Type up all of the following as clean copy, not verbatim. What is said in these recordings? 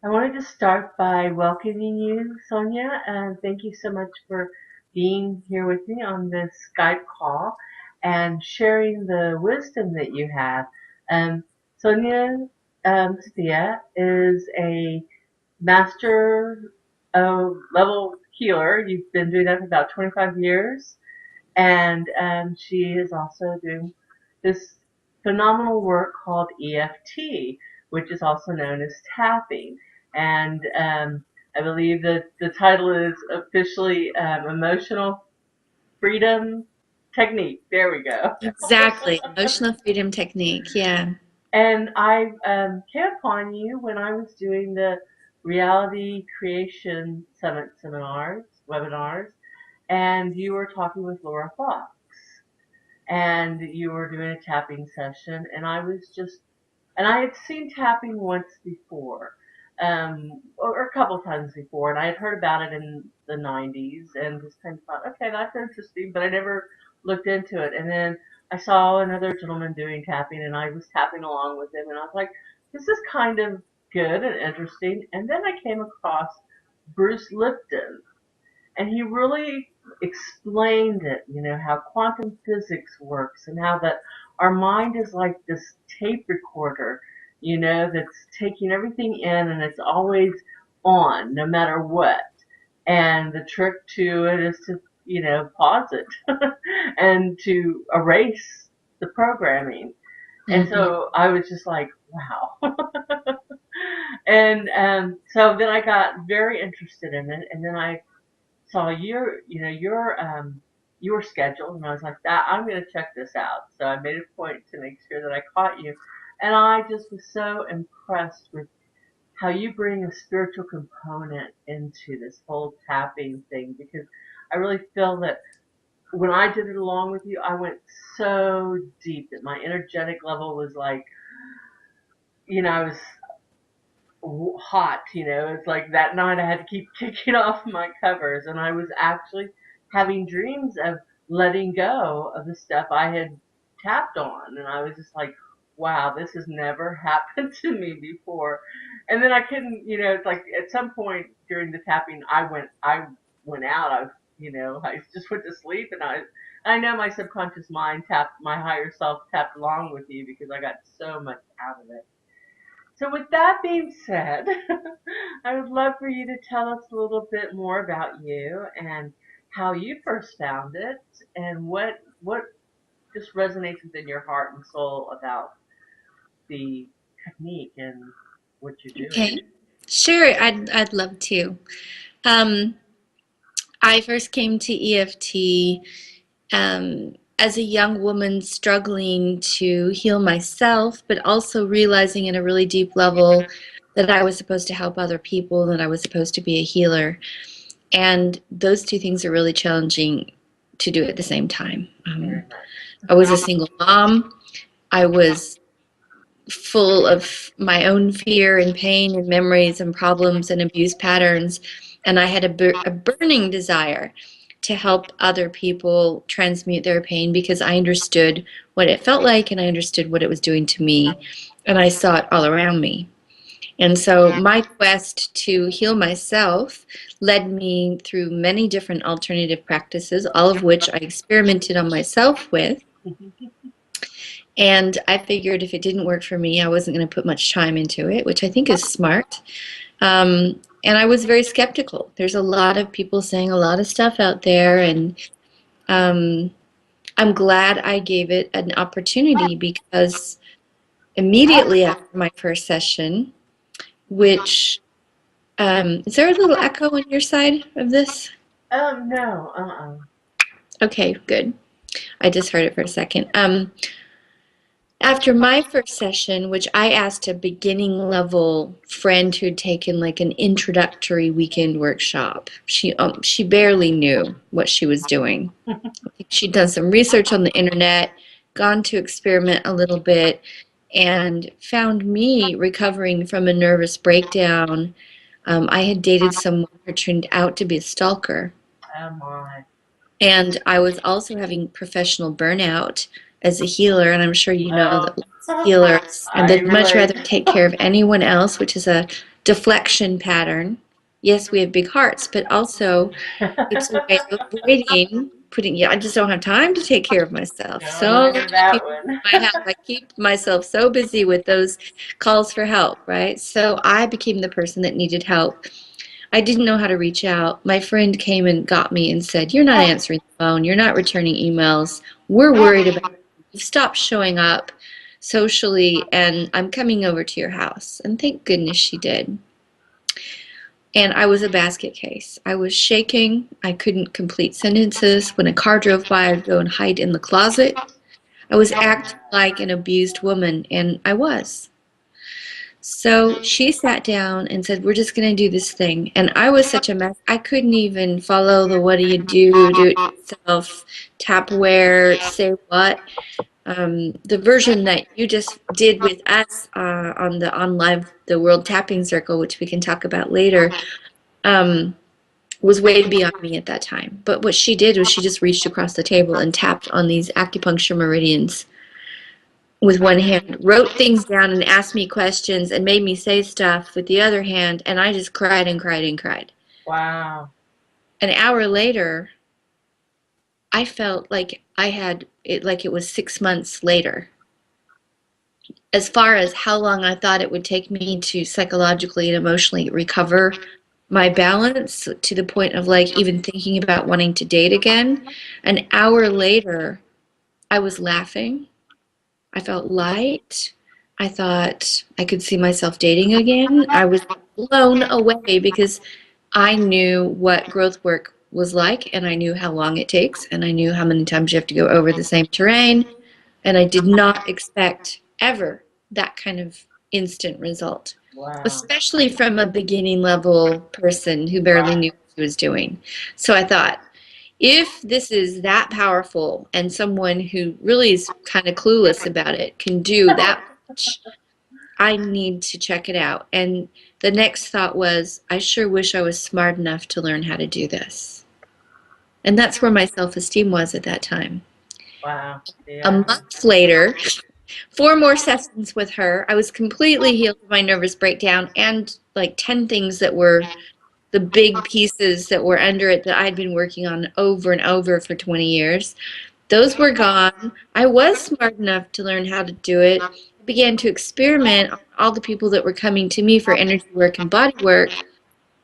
I wanted to start by welcoming you, Sonia, and thank you so much for being here with me on this Skype call and sharing the wisdom that you have. Um, Sonya Sophia is a master level healer. You've been doing that for about 25 years, and she is also doing this phenomenal work called EFT, which is also known as tapping. And I believe that the title is officially Emotional Freedom Technique. There we go. Exactly. Emotional freedom technique. Yeah. And I came upon you when I was doing the Reality Creation Summit webinars, and you were talking with Laura Fox, and you were doing a tapping session, and I had seen tapping once before, or a couple times before, and I had heard about it in the 90s and just kind of thought, okay, that's interesting, but I never looked into it. And then I saw another gentleman doing tapping, and I was tapping along with him, and I was like, this is kind of good and interesting. And then I came across Bruce Lipton, and he really explained it, how quantum physics works and how that our mind is like this tape recorder, that's taking everything in and it's always on no matter what. And the trick to it is to, pause it and to erase the programming. And hmm so I was just like, wow. And so then I got very interested in it, and then I saw your schedule, and I was like, that I'm going to check this out. So I made a point to make sure that I caught you, and I just was so impressed with how you bring a spiritual component into this whole tapping thing, because I really feel that when I did it along with you, I went so deep that my energetic level was like, I was hot, it's like that night I had to keep kicking off my covers, and I was actually having dreams of letting go of the stuff I had tapped on, and I was just like, wow, this has never happened to me before. And then I couldn't, it's like at some point during the tapping I went out. I just went to sleep, and I know my subconscious mind tapped, my higher self tapped along with you because I got so much out of it. So with that being said, I would love for you to tell us a little bit more about you and how you first found it, and what just resonates within your heart and soul about the technique and what you're doing. Okay. Sure. I'd love to. Um, I first came to EFT as a young woman struggling to heal myself, but also realizing at a really deep level that I was supposed to help other people, that I was supposed to be a healer. And those two things are really challenging to do at the same time. Very much. I was a single mom. I was full of my own fear and pain and memories and problems and abuse patterns. And I had a burning desire to help other people transmute their pain because I understood what it felt like and I understood what it was doing to me. And I saw it all around me. And so my quest to heal myself led me through many different alternative practices, all of which I experimented on myself with. And I figured if it didn't work for me, I wasn't going to put much time into it, which I think is smart. And I was very skeptical. There's a lot of people saying a lot of stuff out there, and um, I'm glad I gave it an opportunity because immediately after my first session, which is there a little echo on your side of this? No, Okay, good. I just heard it for a second. After my first session, which I asked a beginning level friend who'd taken like an introductory weekend workshop, she barely knew what she was doing. She'd done some research on the internet, gone to experiment a little bit, and found me recovering from a nervous breakdown. I had dated someone who turned out to be a stalker. oh my. And I was also having professional burnout as a healer, and I'm sure you know Oh, that lots of healers, and I they'd much relate. rather take care of anyone else, which is a deflection pattern. Yes, we have big hearts, but also it's a way of avoiding putting, yeah, I just don't have time to take care of myself. No, no, So you're many that people one. in my house, I keep myself so busy with those calls for help, right? So I became the person that needed help. I didn't know how to reach out. My friend came and got me and said, "You're not answering the phone. You're not returning emails. We're worried about you. You've stopped showing up socially, and I'm coming over to your house." And thank goodness she did. And I was a basket case. I was shaking. I couldn't complete sentences. When a car drove by, I'd go and hide in the closet. I was acting like an abused woman, and I was. So she sat down and said, "We're just going to do this thing." And I was such a mess. I couldn't even follow the what do it yourself, tap where, say what. The version that you just did with us on the World Tapping Circle, which we can talk about later, um, was way beyond me at that time. But what she did was she just reached across the table and tapped on these acupuncture meridians with one hand, wrote things down and asked me questions and made me say stuff with the other hand, and I just cried and cried and cried. Wow. An hour later, I felt like I had it, like it was 6 months later. As far as how long I thought it would take me to psychologically and emotionally recover my balance to the point of like even thinking about wanting to date again, an hour later, I was laughing. I felt light. I thought I could see myself dating again. I was blown away because I knew what growth work was like, and I knew how long it takes, and I knew how many times you have to go over the same terrain, and I did not expect ever that kind of instant result, Wow. especially from a beginning level person who barely Right. knew what she was doing. So I thought, if this is that powerful and someone who really is kind of clueless about it can do that much, I need to check it out. And the next thought was, I sure wish I was smart enough to learn how to do this. And that's where my self esteem was at that time. Wow. A Yeah. month later, 4 more sessions with her, I was completely healed of my nervous breakdown and like 10 things that were the big pieces that were under it that I'd been working on over and over for 20 years. Those were gone. I was smart enough to learn how to do it. I began to experiment on all the people that were coming to me for energy work and body work,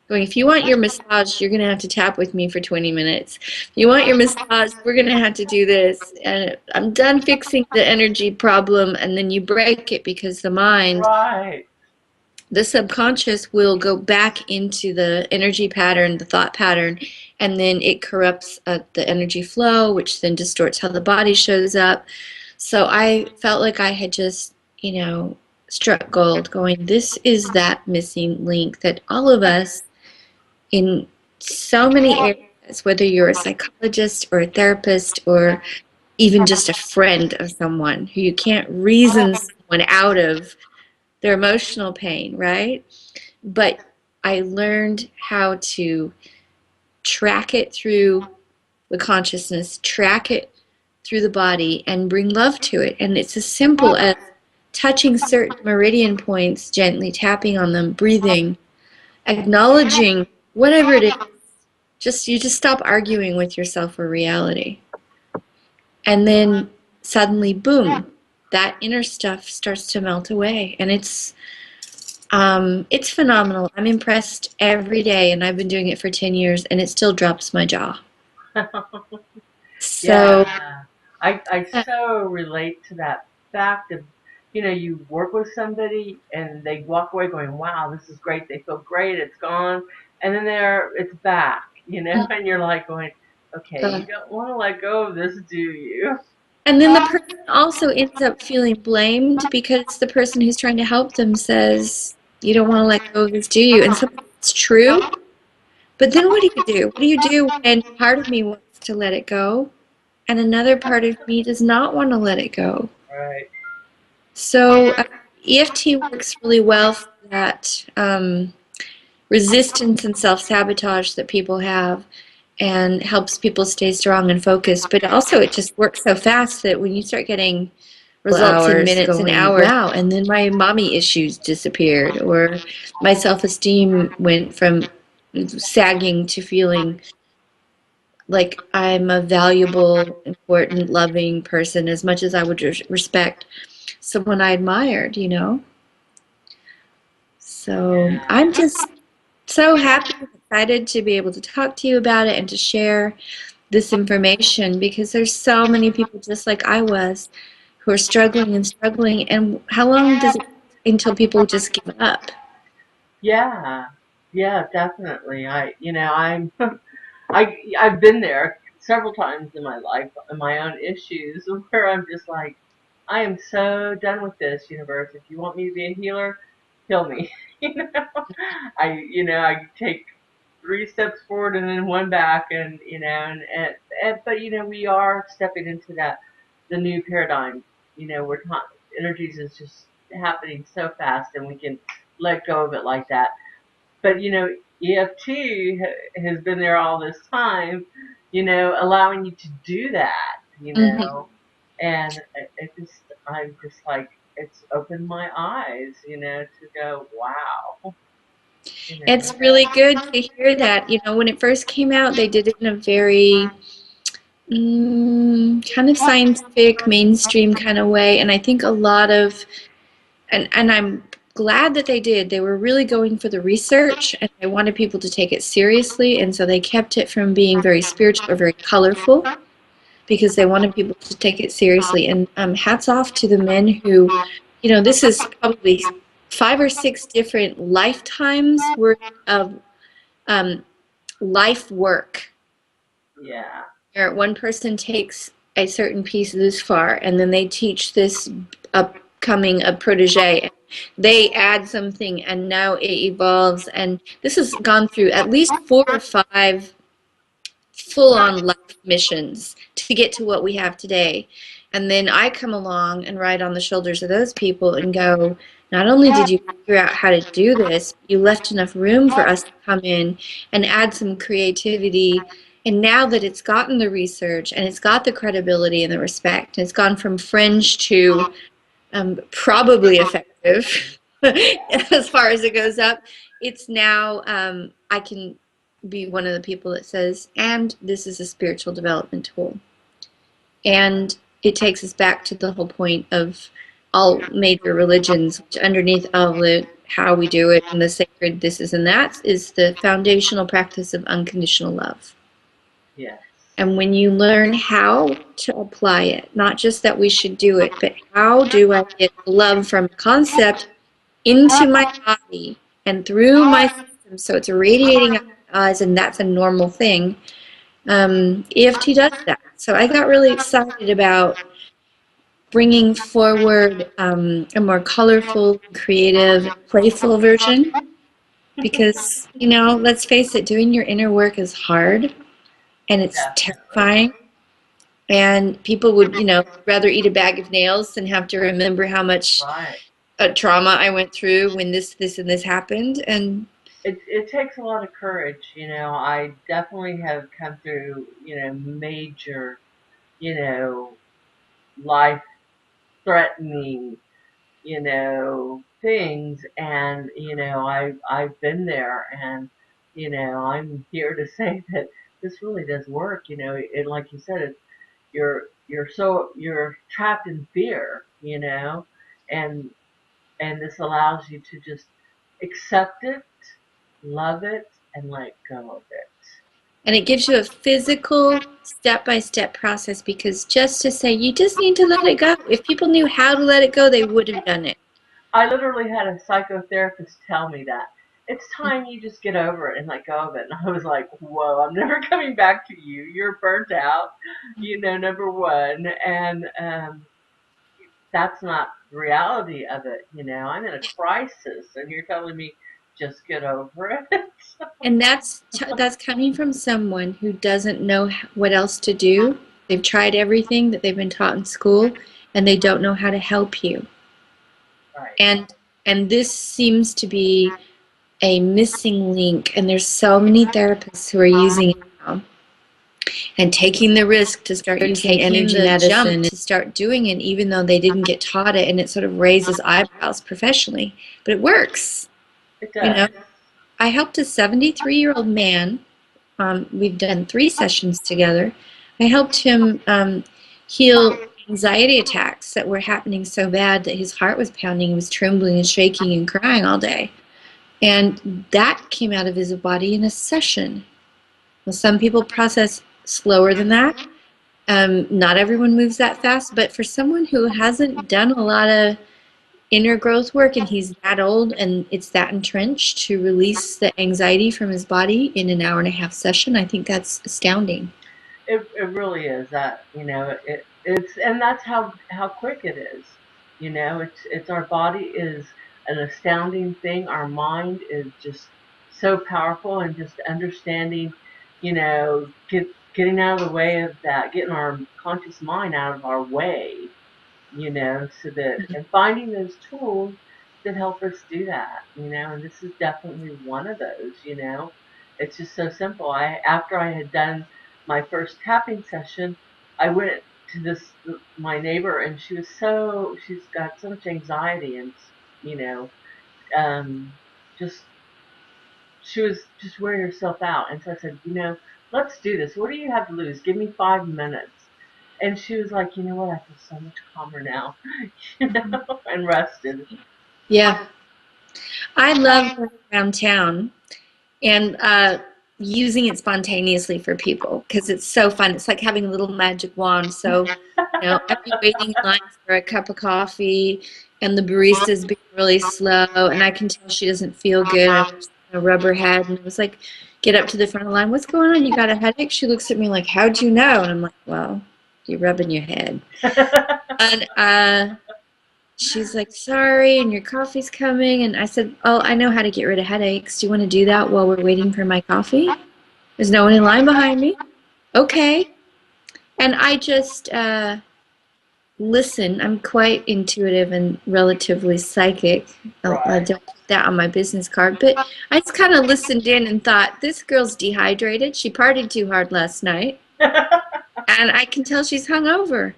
going, if you want your massage, you're going to have to tap with me for 20 minutes. If you want your massage, we're going to have to do this. And I'm done fixing the energy problem, and then you break it because the mind, Right. the subconscious will go back into the energy pattern, the thought pattern, and then it corrupts the energy flow, which then distorts how the body shows up. So I felt like I had just, struck gold, going, this is that missing link that all of us in so many areas, whether you're a psychologist or a therapist or even just a friend of someone who you can't reason someone out of their emotional pain, right? But I learned how to track it through the consciousness, track it through the body, and bring love to it. And it's as simple as touching certain meridian points, gently tapping on them, breathing, acknowledging whatever it is. You just stop arguing with yourself for reality. And then suddenly, boom, that inner stuff starts to melt away. And it's phenomenal. I'm impressed every day, and I've been doing it for 10 years, and it still drops my jaw. So, Yeah. I so relate to that fact of, you work with somebody and they walk away going, wow, this is great. They feel great. It's gone. And then it's back, and you're like going, okay, uh, you don't want to let go of this, do you? and then the person also ends up feeling blamed because the person who's trying to help them says, "You don't want to let go of this, do you?" And sometimes it's true, but then what do you do? What do you do when part of me wants to let it go and another part of me does not want to let it go? Right. So EFT works really well for that resistance and self-sabotage that people have, and helps people stay strong and focused. But also it just works so fast that when you start getting results in minutes and going, hours. wow, and then my mommy issues disappeared, or my self-esteem went from sagging to feeling like I'm a valuable, important, loving person as much as I would respect someone I admired, you know? So Yeah. I'm just so happy and excited to be able to talk to you about it and to share this information, because there's so many people just like I was who are struggling and struggling. And how long does it take until people just give up? Yeah. Yeah, definitely. I've been there several times in my life, in my own issues, where I'm just like, I am so done with this universe. If you want me to be a healer, heal me. you know, I take 3 steps forward and then one back, and but we are stepping into the new paradigm. We're not energies is just happening so fast, and we can let go of it like that. But EFT has been there all this time, allowing you to do that, Mhm. and I'm just like, it's opened my eyes, to go, wow, you know, It's really good to hear that. You know, when it first came out, they did it in a very kind of scientific, mainstream kind of way. And I think a lot of, and I'm glad that they did. They were really going for the research, and they wanted people to take it seriously. And so they kept it from being very spiritual or very colorful, because they wanted people to take it seriously. And hats off to the men who, you know, this is probably 5 or 6 different lifetimes worth of um, life work, yeah, where one person takes a certain piece this far, and then they teach this upcoming a protege. They add something, and now it evolves. And this has gone through at least 4 or 5 full-on life missions to get to what we have today. And then I come along and ride on the shoulders of those people and go, not only did you figure out how to do this, you left enough room for us to come in and add some creativity. And now that it's gotten the research and it's got the credibility and the respect, and it's gone from fringe to probably effective as far as it goes up, it's now I can be one of the people that says, and this is a spiritual development tool. And it takes us back to the whole point of all major religions, which underneath all the how we do it and the sacred this is and that is the foundational practice of unconditional love. yes, And when you learn how to apply it, not just that we should do it, but how do I get love from a concept into my body and through my system so it's radiating out my eyes, and that's a normal thing. EFT does that. So I got really excited about bringing forward a more colorful, creative, playful version, because, you know, let's face it, doing your inner work is hard and it's definitely. terrifying. And people would, you know, rather eat a bag of nails than have to remember how much Right. trauma I went through when this, and this happened. And It takes a lot of courage, I definitely have come through, major, you know, life threatening, things, and I've been there, and I'm here to say that this really does work, and like you said, you're trapped in fear, and this allows you to just accept it, love it, and let go of it. and it gives you a physical step-by-step process, because just to say you just need to let it go, if people knew how to let it go, they would have done it. I literally had a psychotherapist tell me that. It's time you just get over it and let go of it. And I was like, whoa, I'm never coming back to you. You're burnt out, number one. And that's not the reality of it. I'm in a crisis and you're telling me just get over it. And that's coming from someone who doesn't know what else to do. They've tried everything that they've been taught in school, and they don't know how to help you. Right. And this seems to be a missing link, and there's so many therapists who are using it now. and taking the risk to start using energy medicine, to start doing it even though they didn't get taught it, and it sort of raises eyebrows professionally, but it works. It You know, does. I helped a 73-year-old man. We've done 3 sessions together. I helped him heal anxiety attacks that were happening so bad that his heart was pounding, he was trembling and shaking and crying all day. And that came out of his body in a session. Well, some people process slower than that. Not everyone moves that fast, but for someone who hasn't done a lot of inner growth work and he's that old and it's that entrenched, to release the anxiety from his body in an hour and a half session, I think that's astounding. It really is that, it's, and that's how quick it is. It's our body is an astounding thing. Our mind is just so powerful, and just understanding, getting out of the way of that, getting our conscious mind out of our way, so that, and finding those tools that help us do that, and this is definitely one of those. It's just so simple. After I had done my first tapping session, I went to my neighbor, and she's got so much anxiety, and, you know, just, she was just wearing herself out. And so I said, let's do this. What do you have to lose? Give me 5 minutes. And she was like, you know what? I feel so much calmer now, and rested. Yeah. I love going around town and using it spontaneously for people because it's so fun. It's like having a little magic wand. So, I'd be waiting in line for a cup of coffee, and the barista's being really slow, and I can tell she doesn't feel good. I'm just gonna rub her head, and it was like, get up to the front of the line. What's going on? You got a headache? She looks at me like, how'd you know? And I'm like, well, you're rubbing your head. And she's like, sorry, and your coffee's coming. And I said, oh, I know how to get rid of headaches. Do you want to do that while we're waiting for my coffee? There's no one in line behind me. Okay. And I just listen. I'm quite intuitive and relatively psychic. I Right. don't put that on my business card. But I just kind of listened in and thought, this girl's dehydrated. She partied too hard last night. And I can tell she's hungover.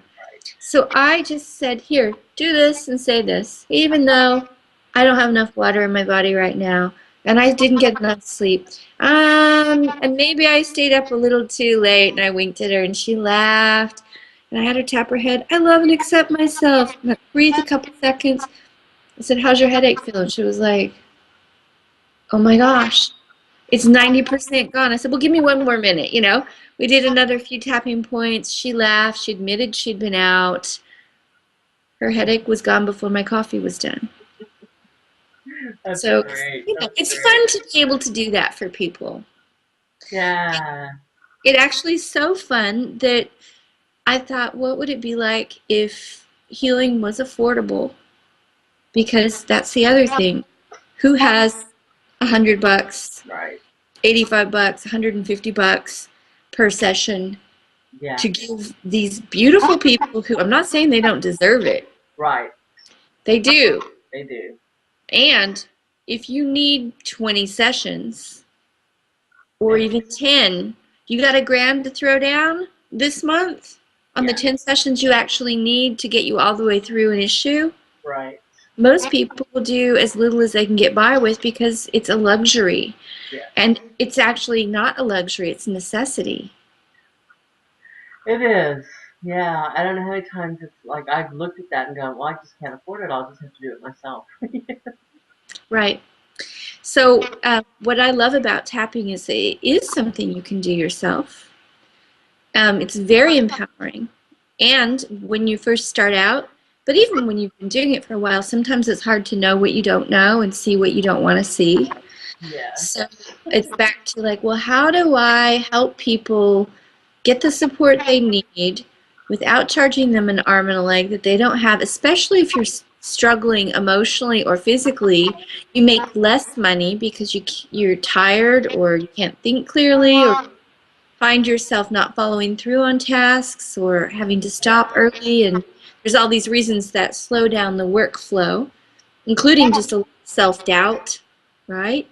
So I just said, here, do this and say this, even though I don't have enough water in my body right now, and I didn't get enough sleep. And maybe I stayed up a little too late, and I winked at her, and she laughed, and I had her tap her head. I love and accept myself. And I breathed a couple seconds. I said, how's your headache feeling? She was like, oh my gosh, it's 90% gone. I said, well, give me one more minute, We did another few tapping points. She laughed. She admitted she'd been out. Her headache was gone before my coffee was done. That's So, great. it's fun to be able to do that for people. Yeah. It actually is so fun that I thought, what would it be like if healing was affordable? Because that's the other thing. Who has $100, Right. $85, $150 per session Yeah. to give these beautiful people who, I'm not saying they don't deserve it. Right. They do. They do. And if you need 20 sessions or even 10, you got $1,000 to throw down this month on the 10 sessions you actually need to get you all the way through an issue. Right. Most people will do as little as they can get by with because it's a luxury. Yeah. And it's actually not a luxury, it's a necessity. It is. Yeah. I don't know how many times it's like I've looked at that and gone, well, I just can't afford it. I'll just have to do it myself. Right. So what I love about tapping is it is something you can do yourself. It's very empowering. And when you first start out, but even when you've been doing it for a while, sometimes it's hard to know what you don't know and see what you don't want to see. Yeah. So it's back to like, well, how do I help people get the support they need without charging them an arm and a leg that they don't have, especially if you're struggling emotionally or physically. You make less money because you're tired or you can't think clearly or find yourself not following through on tasks or having to stop early, and there's all these reasons that slow down the workflow, including just a self-doubt, right?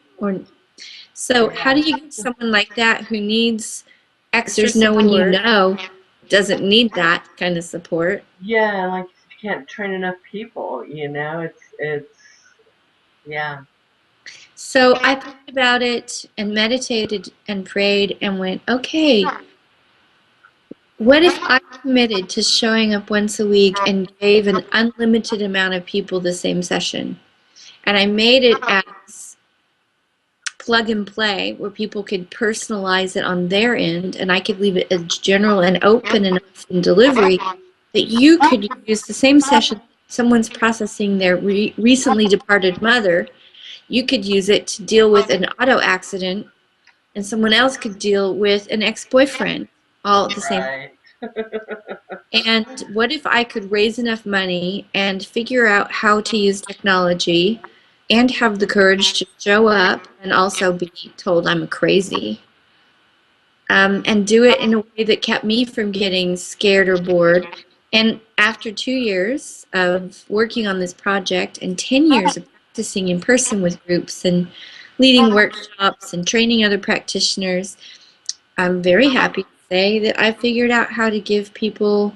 So how do you get someone like that who needs There's no one you support. know doesn't need that kind of support. Yeah, like you can't train enough people, it's yeah. So I thought about it and meditated and prayed and went, okay, what if I committed to showing up once a week and gave an unlimited amount of people the same session? And I made it as plug and play where people could personalize it on their end, and I could leave it as general and open enough in delivery that you could use the same session. Someone's processing their recently departed mother. You could use it to deal with an auto accident, and someone else could deal with an ex-boyfriend all at the same. Right. And what if I could raise enough money and figure out how to use technology and have the courage to show up and also be told I'm crazy, and do it in a way that kept me from getting scared or bored. And after 2 years of working on this project and 10 years of practicing in person with groups and leading workshops and training other practitioners, I'm very happy to say that I figured out how to give people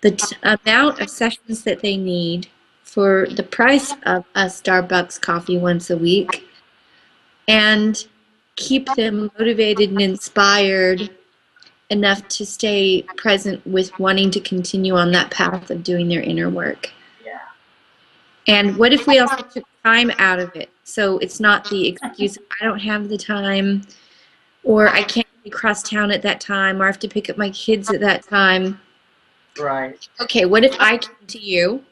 the amount of sessions that they need for the price of a Starbucks coffee once a week and keep them motivated and inspired enough to stay present with wanting to continue on that path of doing their inner work. Yeah. And what if we also took time out of it? So it's not the excuse, I don't have the time, or I can't be across town at that time, or I have to pick up my kids at that time. Right. Okay, what if I came to you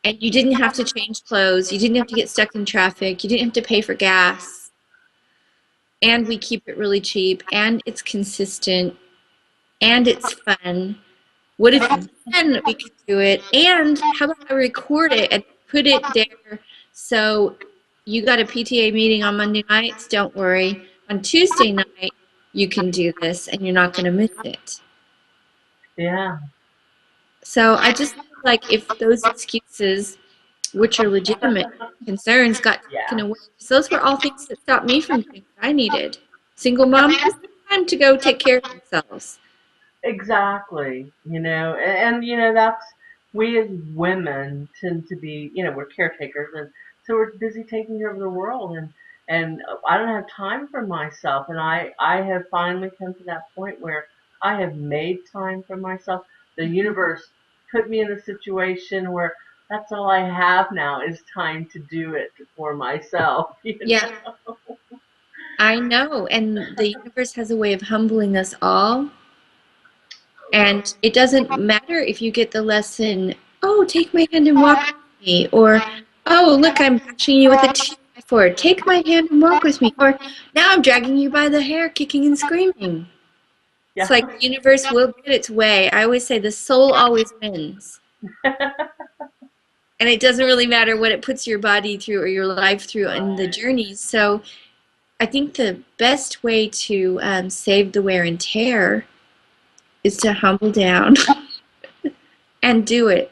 and you didn't have to change clothes, you didn't have to get stuck in traffic, you didn't have to pay for gas, and we keep it really cheap, and it's consistent, and it's fun. What if then we could do it? And how about I record it and put it there so you got a PTA meeting on Monday nights? Don't worry. On Tuesday night, you can do this and you're not going to miss it. Yeah. So I just feel like if those excuses, which are legitimate concerns, got taken Yeah. away, because those were all things that stopped me from doing what I needed. Single mom, who's got time to go take care of themselves? Exactly. And that's we as women tend to be, we're caretakers, and so we're busy taking care of the world, and I don't have time for myself, and I have finally come to that point where I have made time for myself. The universe put me in a situation where that's all I have now is time to do it for myself. Yeah, I know. And the universe has a way of humbling us all. And it doesn't matter if you get the lesson, oh, take my hand and walk with me, or oh, look, I'm bashing you with a 2x4. Take my hand and walk with me, or now I'm dragging you by the hair, kicking and screaming. It's Yeah. like the universe will get its way. I always say the soul always wins. And it doesn't really matter what it puts your body through or your life through in the journeys. So I think the best way to save the wear and tear is to humble down and do it.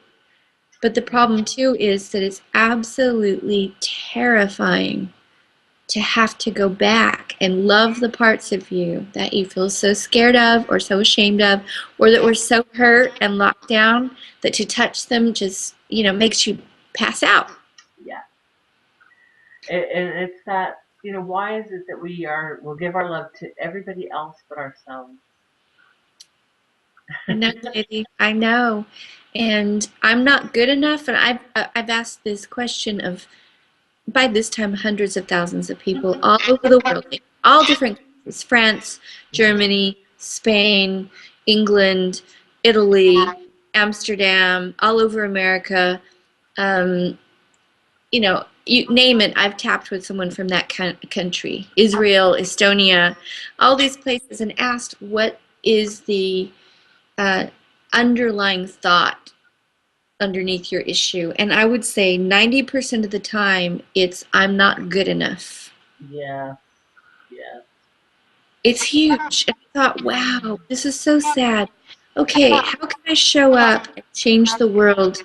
But the problem too is that it's absolutely terrifying to have to go back and love the parts of you that you feel so scared of or so ashamed of, or that were so hurt and locked down that to touch them just, makes you pass out. Yeah. And it's that, why is it that we'll give our love to everybody else but ourselves? I know, Katie. I know. And I'm not good enough. And I've asked this question of, by this time, hundreds of thousands of people all over the world, in all different countries, France, Germany, Spain, England, Italy, Amsterdam, all over America. Um, you name it, I've tapped with someone from that country, Israel, Estonia, all these places, and asked what is the uh, underlying thought underneath your issue. And I would say 90% of the time, it's I'm not good enough. Yeah. Yeah. It's huge. And I thought, wow, this is so sad. Okay, how can I show up and change the world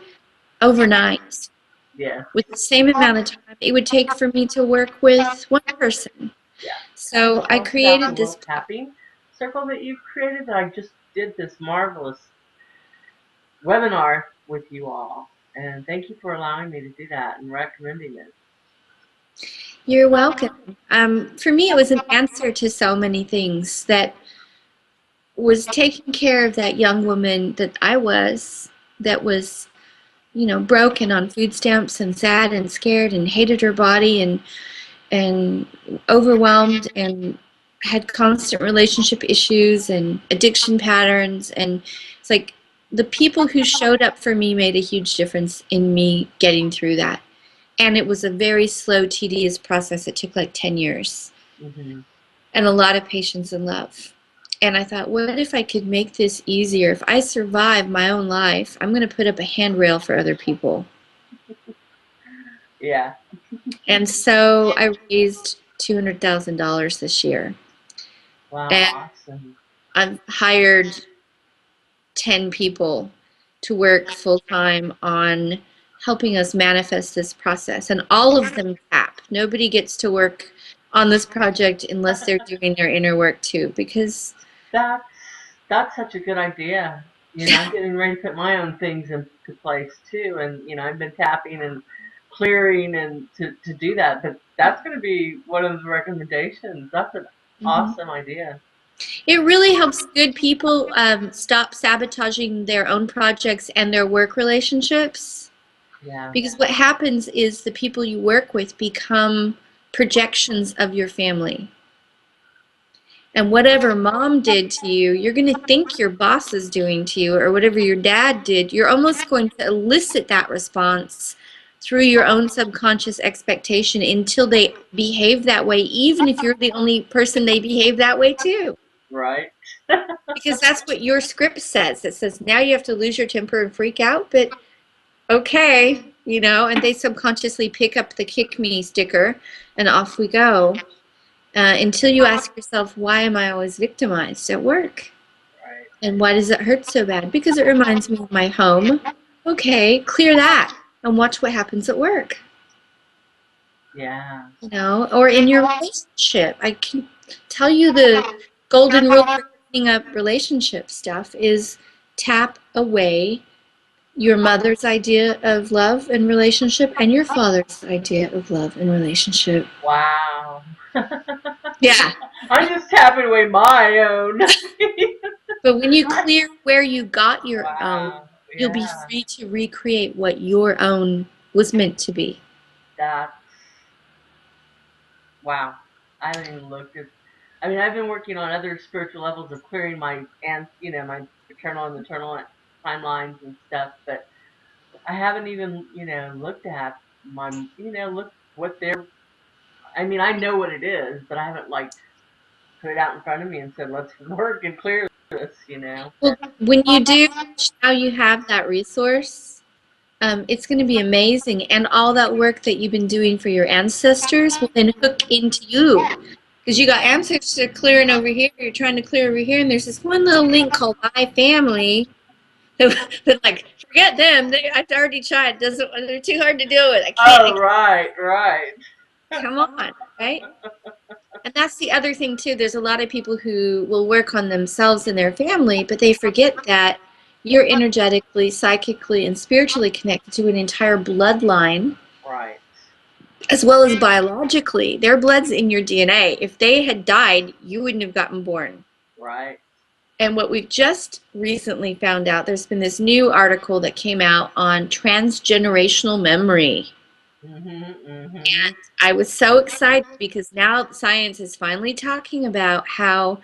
overnight Yeah. with the same amount of time it would take for me to work with one person? Yeah. So I Well, it's about created the this. world tapping. circle that you've created. That I just did this marvelous webinar with you all. And thank you for allowing me to do that and recommending it. You're welcome. For me, it was an answer to so many things that was taking care of that young woman that was, you know, broken on food stamps and sad and scared and hated her body and overwhelmed and had constant relationship issues and addiction patterns. And it's like the people who showed up for me made a huge difference in me getting through that. And it was a very slow, tedious process. It took like 10 years and a lot of patience and love. And I thought, what if I could make this easier? If I survive my own life, I'm going to put up a handrail for other people. Yeah. And so I raised $200,000 this year. Wow, and awesome. I've hired 10 people to work full-time on helping us manifest this process. And all of them tap. Nobody gets to work on this project unless they're doing their inner work too, because that's such a good idea. You know, I'm getting ready to put my own things into place too, and you know, I've been tapping and clearing and to do that. But that's going to be one of the recommendations. That's an awesome idea. it really helps good people stop sabotaging their own projects and their work relationships. Yeah. Because what happens is the people you work with become projections of your family. And whatever mom did to you, you're going to think your boss is doing to you, or whatever your dad did, you're almost going to elicit that response through your own subconscious expectation until they behave that way, even if you're the only person they behave that way to. Right. Because that's what your script says. It says, now you have to lose your temper and freak out, but okay, you know, and they subconsciously pick up the kick me sticker and off we go. Until you ask yourself, why am I always victimized at work? Right. And why does it hurt so bad? Because it reminds me of my home. Okay, clear that and watch what happens at work. Yeah. You know, or in your relationship. I can tell you the golden rule for cleaning up relationship stuff is tap away your mother's idea of love and relationship and your father's idea of love and relationship. Wow. Yeah. I'm just tapping away my own. But when you clear where you got your own, Wow. you'll be Yeah. free to recreate what your own was meant to be. That's wow. I haven't even looked at. I mean, I've been working on other spiritual levels of clearing my you know, my paternal and maternal timelines and stuff, but I haven't even, you know, looked at my, you know, look what they're. I mean, I know what it is, but I haven't like put it out in front of me and said, "Let's work and clear this," you know. Well, when you do, now you have that resource. It's going to be amazing. And all that work that you've been doing for your ancestors will then hook into you. Because you got ancestors clearing over here, you're trying to clear over here, and there's this one little link called My Family. That like, forget them. I've already tried. They're too hard to deal with. I Oh, can't. right, right. Come on, right? And that's the other thing too. There's a lot of people who will work on themselves and their family, but they forget that you're energetically, psychically, and spiritually connected to an entire bloodline, Right. as well as biologically. Their blood's in your DNA. If they had died, you wouldn't have gotten born. Right. And what we've just recently found out, there's been this new article that came out on transgenerational memory. And I was so excited because now science is finally talking about how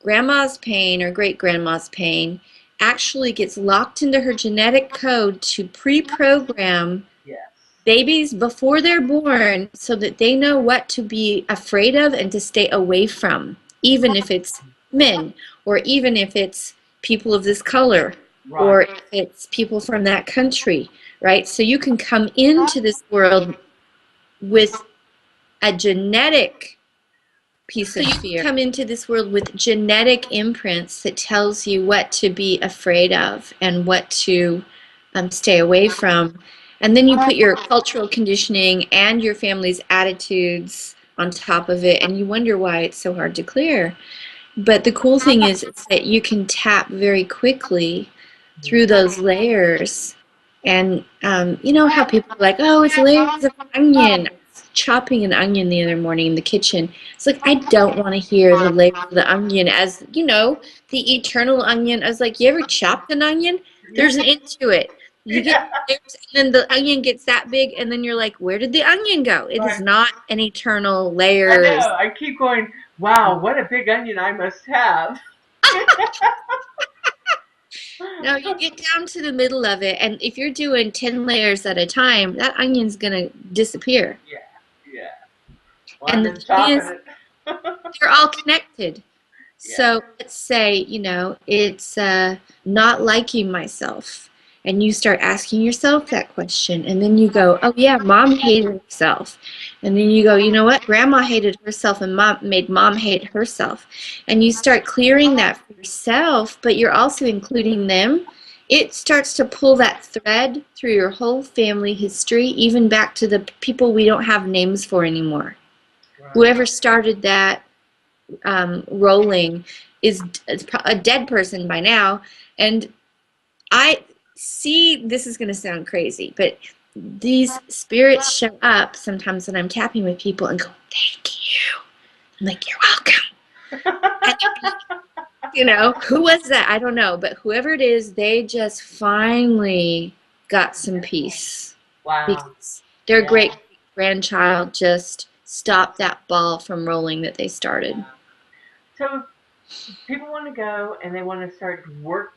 grandma's pain or great-grandma's pain actually gets locked into her genetic code to pre-program Yes. babies before they're born so that they know what to be afraid of and to stay away from, even if it's men or even if it's people of this color or Right. if it's people from that country, right? So you can come into this world with a genetic piece of fear. You come into this world with genetic imprints that tells you what to be afraid of and what to stay away from. And then you put your cultural conditioning and your family's attitudes on top of it, and you wonder why it's so hard to clear. But the cool thing is that you can tap very quickly through those layers. And you know how people are like, oh, it's layers of onion. I was chopping an onion the other morning in the kitchen. It's like, I don't want to hear the layers of the onion as, you know, the eternal onion. I was like, you ever chopped an onion? There's an end to it. You get layers, and then the onion gets that big, and then you're like, where did the onion go? It is not an eternal I layers. know. I keep going, wow, what a big onion I must have. No, you get down to the middle of it, and if you're doing 10 layers at a time, that onion's going to disappear. Yeah. Well, I've And the been thing chopping is, it. they're all connected. Yeah. So let's say, you know, it's not liking myself. And you start asking yourself that question. And then you go, oh, yeah, mom hated herself. And then you go, you know what? Grandma hated herself and mom made mom hate herself. And you start clearing that for yourself, but you're also including them. It starts to pull that thread through your whole family history, even back to the people we don't have names for anymore. Right. Whoever started that rolling is a dead person by now. And I see, this is going to sound crazy, but these spirits show up sometimes when I'm tapping with people and go, thank you. I'm like, you're welcome. And, you know, who was that? I don't know. But whoever it is, they just finally got some peace. Wow. Because their great grandchild just stopped that ball from rolling that they started. So people want to go and they want to start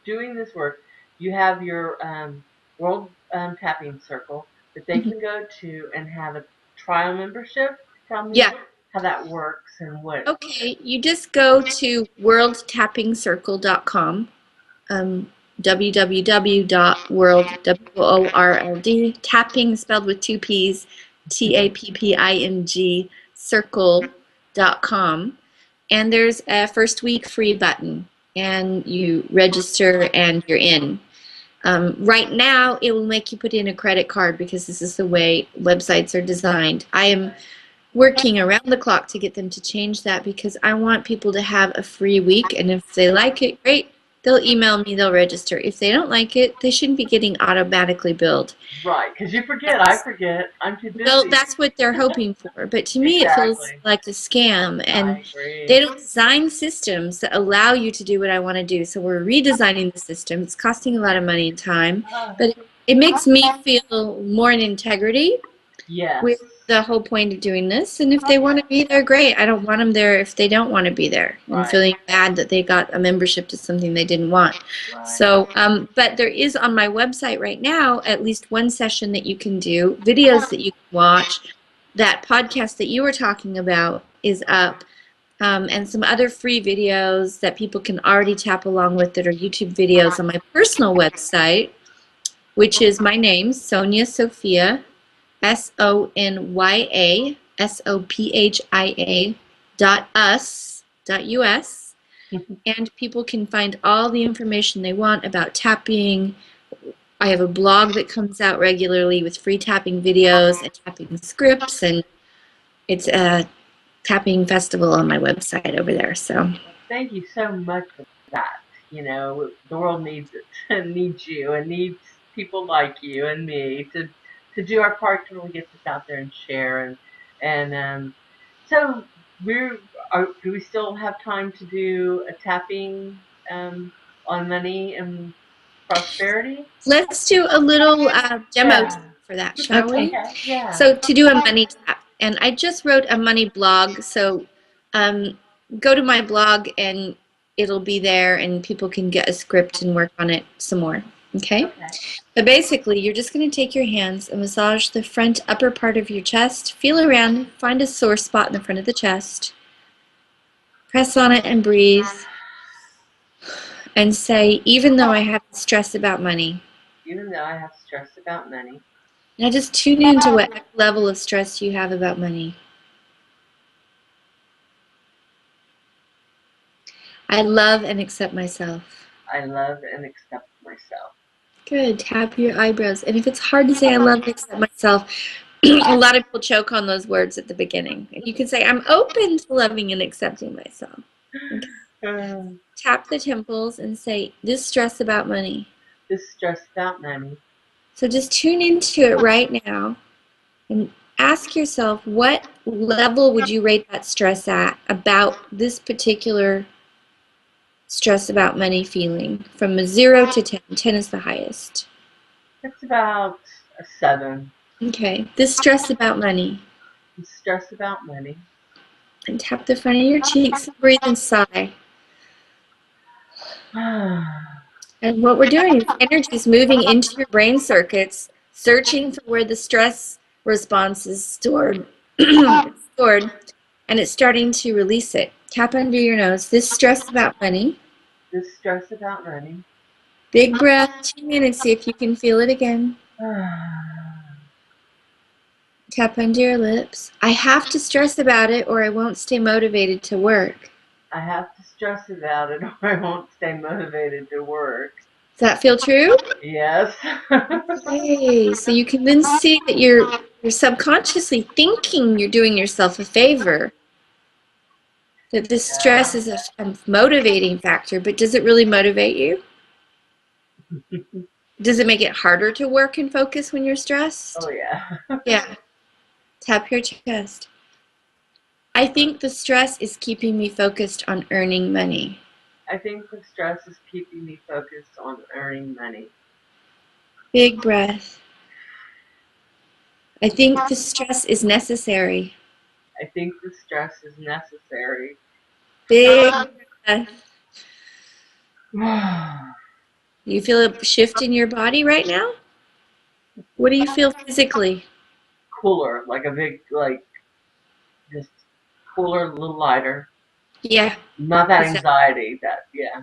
doing this work. You have your World Tapping Circle that they can go to and have a trial membership. Tell me how that works and what. Okay, you just go to worldtappingcircle.com, www.world, tapping spelled with two P's, TAPPING, circle.com. And there's a first week free button, and you register and you're in. Right now, it will make you put in a credit card because this is the way websites are designed. I am working around the clock to get them to change that because I want people to have a free week, and if they like it, great. They'll email me, they'll register. If they don't like it, they shouldn't be getting automatically billed. Right, because you forget, I forget, I'm too busy. Well, that's what they're hoping for. But to me, it feels like a scam. And they don't design systems that allow you to do what I want to do. So we're redesigning the system. It's costing a lot of money and time. But it makes me feel more in integrity with the whole point of doing this. And if they want to be there, great. I don't want them there if they don't want to be there and feeling bad that they got a membership to something they didn't want. So, but there is on my website right now at least one session that you can do, videos that you can watch. That podcast that you were talking about is up, and some other free videos that people can already tap along with that are YouTube videos on my personal website, which is my name, Sonya Sophia, SonyaSophia.us.us, and people can find all the information they want about tapping. I have a blog that comes out regularly with free tapping videos and tapping scripts, and it's a tapping festival on my website over there. So thank you so much for that. You know, the world needs it, and needs you, and needs people like you and me to do our part to really get this out there and share. And so do we still have time to do a tapping on money and prosperity? let's do a little demo for that, shall we? Yeah. So to do a money tap, and I just wrote a money blog, so go to my blog and it'll be there and people can get a script and work on it some more. Okay? But basically, you're just going to take your hands and massage the front upper part of your chest. Feel around, find a sore spot in the front of the chest. Press on it and breathe. And say, even though I have stress about money. Even though I have stress about money. Now just tune into what level of stress you have about money. I love and accept myself. I love and accept myself. Good. Tap your eyebrows. And if it's hard to say I love and accept myself, a lot of people choke on those words at the beginning. And you can say, I'm open to loving and accepting myself. Okay. Tap the temples and say, this stress about money. This stress about money. So just tune into it right now and ask yourself, what level would you rate that stress at about this particular stress about money feeling? From a 0 to 10. 10 is the highest. It's about a 7. Okay, this stress about money. The stress about money. And tap the front of your cheeks and breathe and sigh. And what we're doing is energy is moving into your brain circuits, searching for where the stress response is stored, stored, and it's starting to release it. Tap under your nose. This stress about money. This stress about money. Big breath. Tune in and see if you can feel it again. Tap under your lips. I have to stress about it or I won't stay motivated to work. I have to stress about it or I won't stay motivated to work. Does that feel true? Yes. Okay, so you can then see that you're subconsciously thinking you're doing yourself a favor. That this stress is a motivating factor, but does it really motivate you? Does it make it harder to work and focus when you're stressed? Oh, yeah. Yeah. Tap your chest. I think the stress is keeping me focused on earning money. I think the stress is keeping me focused on earning money. Big breath. I think the stress is necessary. I think the stress is necessary. Big breath. You feel a shift in your body right now? What do you feel physically? Cooler, like a big, like, just cooler, a little lighter. Yeah. Not that anxiety, yeah.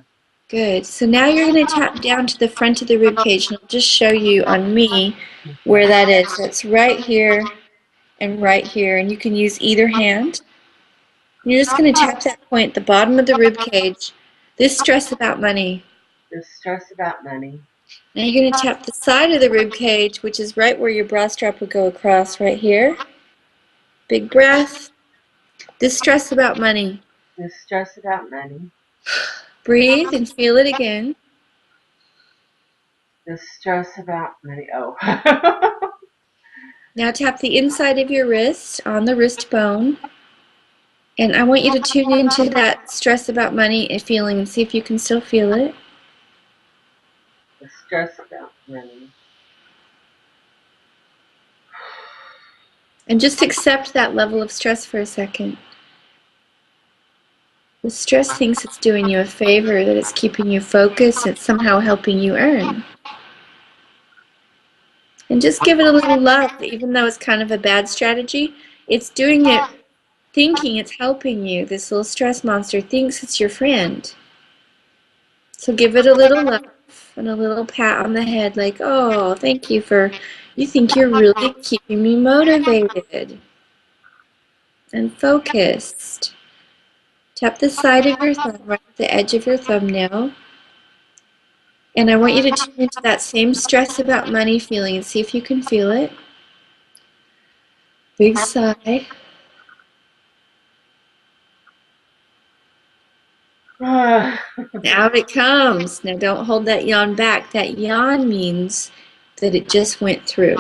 Good. So now you're going to tap down to the front of the rib cage, and I'll just show you on me where that is. So it's right here and right here, and you can use either hand. You're just going to tap that point at the bottom of the rib cage. This stress about money. This stress about money. Now you're going to tap the side of the rib cage, which is right where your bra strap would go across, right here. Big breath. This stress about money. This stress about money. Breathe and feel it again. This stress about money. Oh. Now tap the inside of your wrist on the wrist bone. And I want you to tune into that stress about money and feeling and see if you can still feel it. The stress about money. And just accept that level of stress for a second. The stress thinks it's doing you a favor, that it's keeping you focused, it's somehow helping you earn. And just give it a little love, even though it's kind of a bad strategy. It's doing it thinking it's helping you. This little stress monster thinks it's your friend. So give it a little love and a little pat on the head like, oh, thank you you think you're really keeping me motivated and focused. Tap the side of your thumb, right at the edge of your thumbnail. And I want you to tune into that same stress about money feeling and see if you can feel it. Big sigh. Out it comes. Now don't hold that yawn back. That yawn means that it just went through.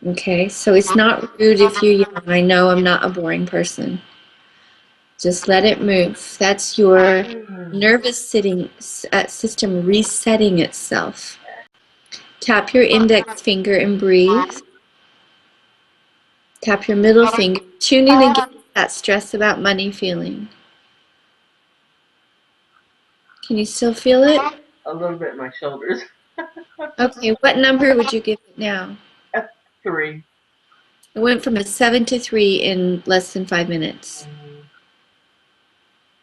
Okay, so it's not rude if you yawn. I know I'm not a boring person. Just let it move. That's your nervous system resetting itself. Tap your index finger and breathe. Tap your middle finger. Tune in again to that stress about money feeling. Can you still feel it? A little bit in my shoulders. Okay, what number would you give it now? 3. It went from a 7 to 3 in less than 5 minutes.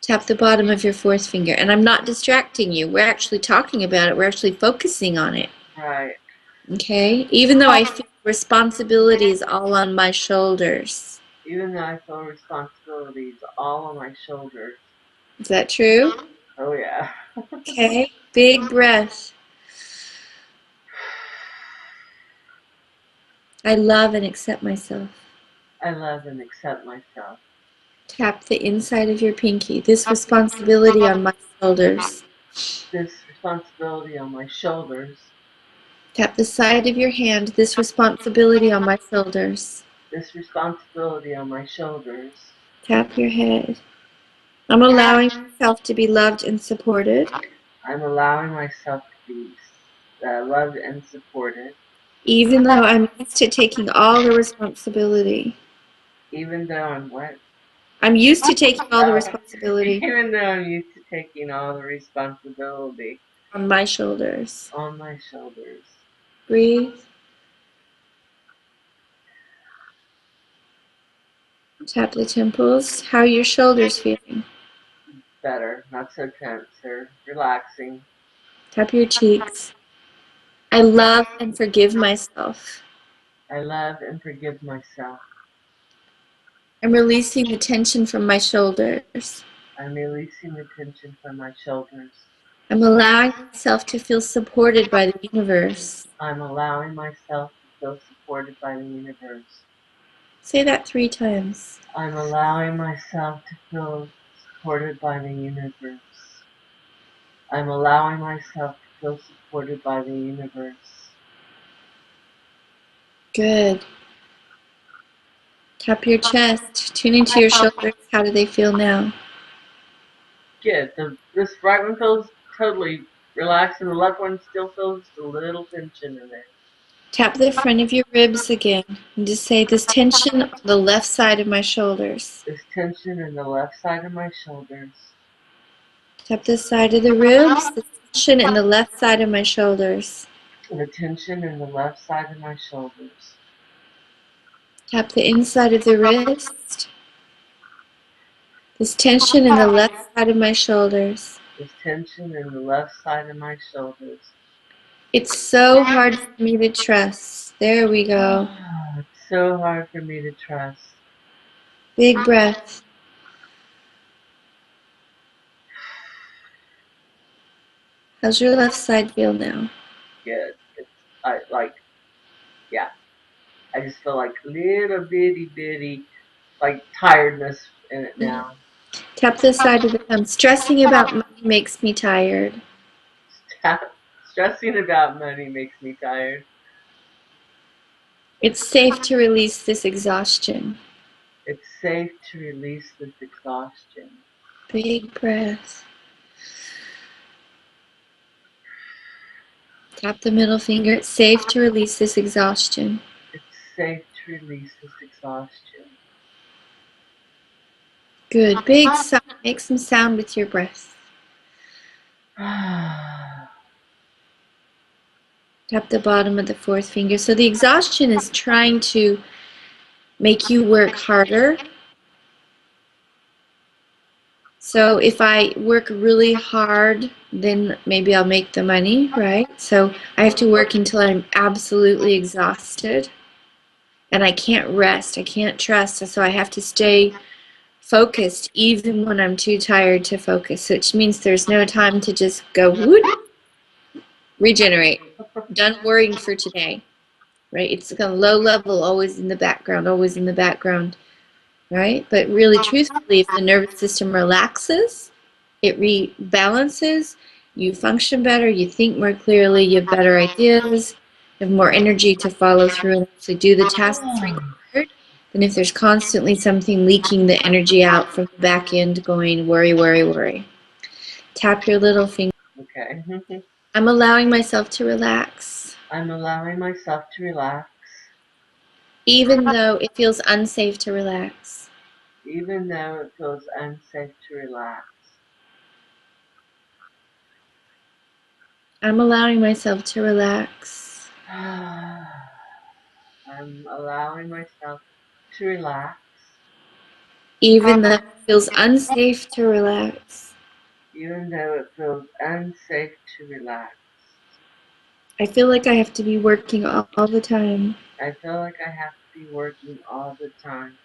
Tap the bottom of your fourth finger. And I'm not distracting you. We're actually talking about it. We're actually focusing on it. Right. Okay? Even though I feel responsibility is all on my shoulders. Even though I feel responsibilities all on my shoulders. Is that true? Oh, yeah. Okay. Big breath. I love and accept myself. I love and accept myself. Tap the inside of your pinky. This responsibility on my shoulders. This responsibility on my shoulders. Tap the side of your hand. This responsibility on my shoulders. This responsibility on my shoulders. Tap your head. I'm allowing myself to be loved and supported. I'm allowing myself to be loved and supported. Even though I'm used to taking all the responsibility. Even though I'm what? I'm used to taking all the responsibility Even though I'm used to taking all the responsibility on my shoulders. on my shoulders. Breathe. Tap the temples. How are your shoulders feeling? Better, not so tense or relaxing. Tap your cheeks. I love and forgive myself. I love and forgive myself. I'm releasing the tension from my shoulders. I'm releasing the tension from my shoulders. I'm allowing myself to feel supported by the universe. I'm allowing myself to feel supported by the universe. Say that 3 times. I'm allowing myself to feel supported by the universe. I'm allowing myself to feel supported by the universe. Good. Tap your chest. Tune into your shoulders. How do they feel now? Good. This right one feels totally relaxed, and the left one still feels just a little tension in there. Tap the front of your ribs again and just say, this tension on the left side of my shoulders. This tension in the left side of my shoulders. Tap the side of the ribs, the tension in the left side of my shoulders. The tension in the left side of my shoulders. Tap the inside of the wrist. This tension in the left side of my shoulders. This tension in the left side of my shoulders. It's so hard for me to trust. There we go. It's so hard for me to trust. Big breath. How's your left side feel now? Good. I just feel like little bitty, like tiredness in it now. Tap the side of the thumb. Stressing about money makes me tired. Stressing about money makes me tired. It's safe to release this exhaustion. It's safe to release this exhaustion. Big breath. Tap the middle finger. It's safe to release this exhaustion. It's safe to release this exhaustion. Good. Big sigh. Make some sound with your breath. Tap the bottom of the fourth finger. So the exhaustion is trying to make you work harder. So if I work really hard, then maybe I'll make the money, right? So I have to work until I'm absolutely exhausted. And I can't rest. I can't trust. So I have to stay focused even when I'm too tired to focus, which means there's no time to just go, whoop, regenerate. Done worrying for today, right? It's kind of low level, always in the background, right? But really, truthfully, if the nervous system relaxes, it rebalances, you function better, you think more clearly, you have better ideas, you have more energy to follow through and actually do the tasks required than if there's constantly something leaking the energy out from the back end going worry. Tap your little finger. Okay. I'm allowing myself to relax. I'm allowing myself to relax. Even though it feels unsafe to relax. Even though it feels unsafe to relax. I'm allowing myself to relax. I'm allowing myself to relax. Even though it feels unsafe to relax. Even though it feels unsafe to relax. I feel like I have to be working all the time. I feel like I have to be working all the time.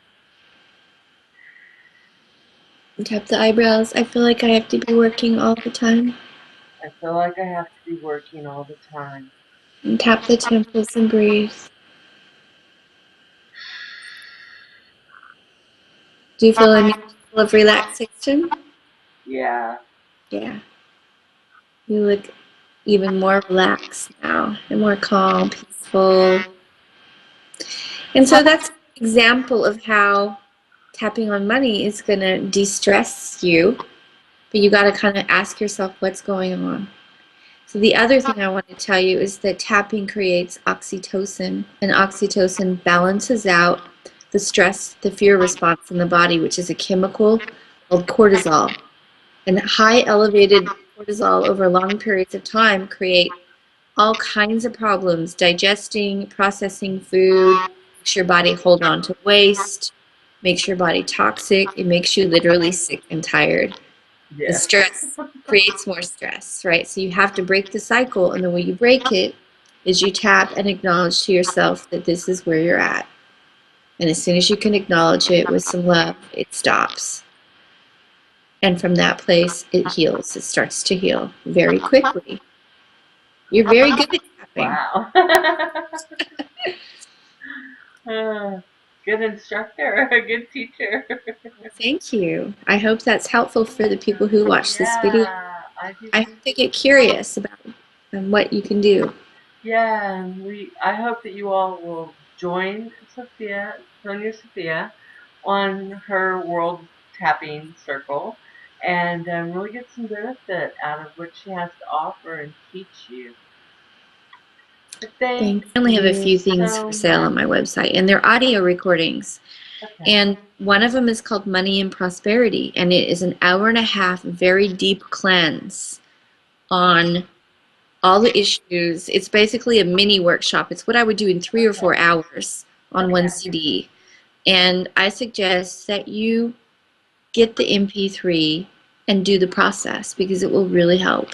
Tap the eyebrows. I feel like I have to be working all the time. I feel like I have to be working all the time. And tap the temples and breathe. Do you feel any level of relaxation? Yeah. Yeah. You look even more relaxed now and more calm, peaceful. And so that's an example of how tapping on money is going to de-stress you, but you got to kind of ask yourself what's going on. So the other thing I want to tell you is that tapping creates oxytocin, and oxytocin balances out the stress, the fear response in the body, which is a chemical called cortisol. And high elevated cortisol over long periods of time create all kinds of problems, digesting, processing food, makes your body hold on to waste, makes your body toxic, it makes you literally sick and tired. The Yes. stress creates more stress, right? So you have to break the cycle, and the way you break it is you tap and acknowledge to yourself that this is where you're at. And as soon as you can acknowledge it with some love, it stops. And from that place, it heals. It starts to heal very quickly. You're very good at tapping. Wow. Good instructor, a good teacher. Thank you. I hope that's helpful for the people who watch this video. Yeah, I do I too. hope they get curious about what you can do. Yeah, and I hope that you all will join Sonya Sophia, on her world tapping circle, and really get some benefit out of what she has to offer and teach you. But thank Thanks. I only have a you few things so for sale much. on my website, and they're audio recordings. Okay. And one of them is called Money and Prosperity, and it is an hour and a half, very deep cleanse on all the issues. It's basically a mini workshop. It's what I would do in 3 or 4 hours on one Okay. CD. And I suggest that you get the MP3 and do the process because it will really help.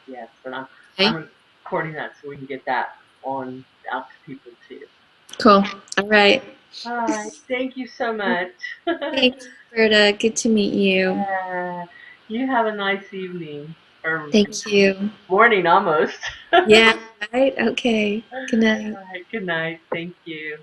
Yes, and Okay? I'm recording that so we can get that on out to people too. Cool. All right. All right. Thank you so much. Thanks, Berta. Good to meet you. You have a nice evening or Thank you. morning almost. Yeah, right? Okay. Good night. All right. Good night. Thank you.